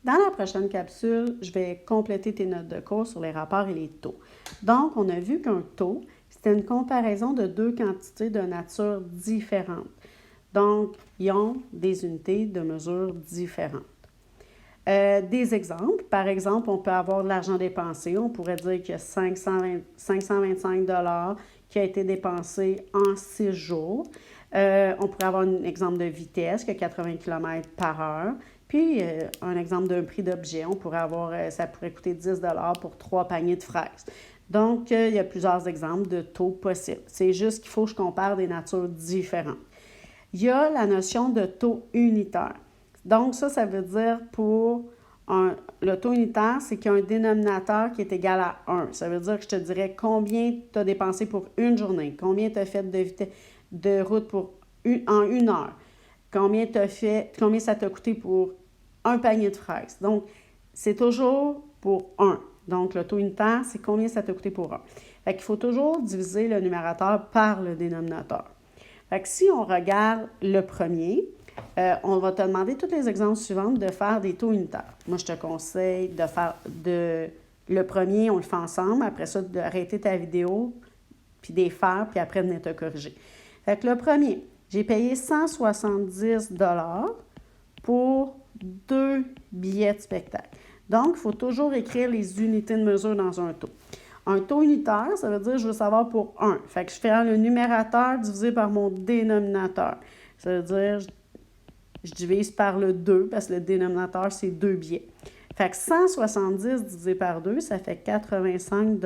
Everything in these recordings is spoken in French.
Dans la prochaine capsule, je vais compléter tes notes de cours sur les rapports et les taux. Donc, on a vu qu'un taux, c'était une comparaison de deux quantités de nature différente. Donc, ils ont des unités de mesure différentes. Des exemples. Par exemple, on peut avoir de l'argent dépensé. On pourrait dire qu'il y a 525 qui a été dépensé en 6 jours. On pourrait avoir un exemple de vitesse, qui est 80 km par heure. Puis, un exemple d'un prix d'objet, on pourrait avoir, ça pourrait coûter 10 pour 3 paniers de fraises. Donc, il y a plusieurs exemples de taux possibles. C'est juste qu'il faut que je compare des natures différentes. Il y a la notion de taux unitaire. Donc, ça veut dire pour le taux unitaire, c'est qu'il y a un dénominateur qui est égal à 1. Ça veut dire que je te dirais combien tu as dépensé pour une journée, combien tu as fait de route en une heure, combien ça t'a coûté pour un panier de fraises. Donc, c'est toujours pour 1. Donc, le taux unitaire, c'est combien ça t'a coûté pour 1. Fait qu'il faut toujours diviser le numérateur par le dénominateur. Fait que si on regarde le premier, on va te demander tous les exemples suivants de faire des taux unitaires. Moi, je te conseille de faire le premier, on le fait ensemble. Après ça, d'arrêter ta vidéo, puis de les faire, puis après, venir te corriger. Fait que le premier, j'ai payé 170 pour 2 billets de spectacle. Donc, il faut toujours écrire les unités de mesure dans un taux. Un taux unitaire, ça veut dire que je veux savoir pour 1. Fait que je fais le numérateur divisé par mon dénominateur. Ça veut dire je divise par le 2 parce que le dénominateur, c'est 2 billets. Fait que 170 divisé par 2, ça fait 85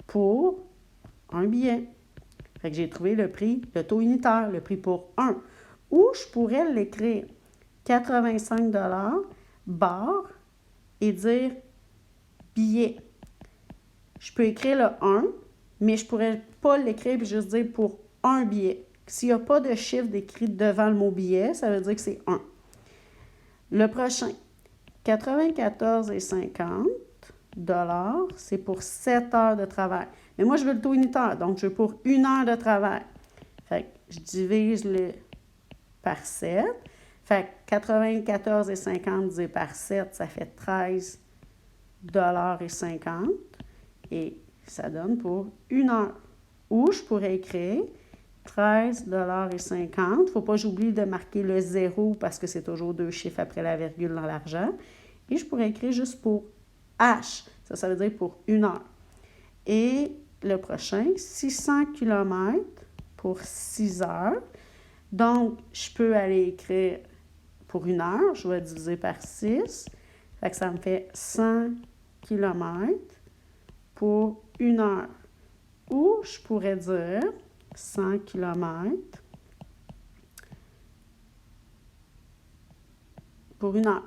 pour un billet. Fait que j'ai trouvé le prix, le taux unitaire, le prix pour 1. Ou je pourrais l'écrire 85 barre et dire billet. Je peux écrire le 1, mais je ne pourrais pas l'écrire et juste dire pour un billet. S'il n'y a pas de chiffre décrit devant le mot billet, ça veut dire que c'est 1. Le prochain, 94,50 c'est pour 7 heures de travail. Mais moi, je veux le taux unitaire, donc je veux pour 1 heure de travail. Fait que je divise le par 7. Fait que 94,50 divisé par 7, ça fait 13,50 et ça donne pour 1 heure. Ou je pourrais écrire 13,50 Il ne faut pas que j'oublie de marquer le 0 parce que c'est toujours 2 chiffres après la virgule dans l'argent. Et je pourrais écrire juste pour H. Ça veut dire pour 1 heure. Et le prochain, 600 km pour 6 heures. Donc, je peux aller écrire pour 1 heure. Je vais diviser par 6. Fait que ça me fait 100 km pour 1 heure. Ou je pourrais dire 100 km pour 1 heure.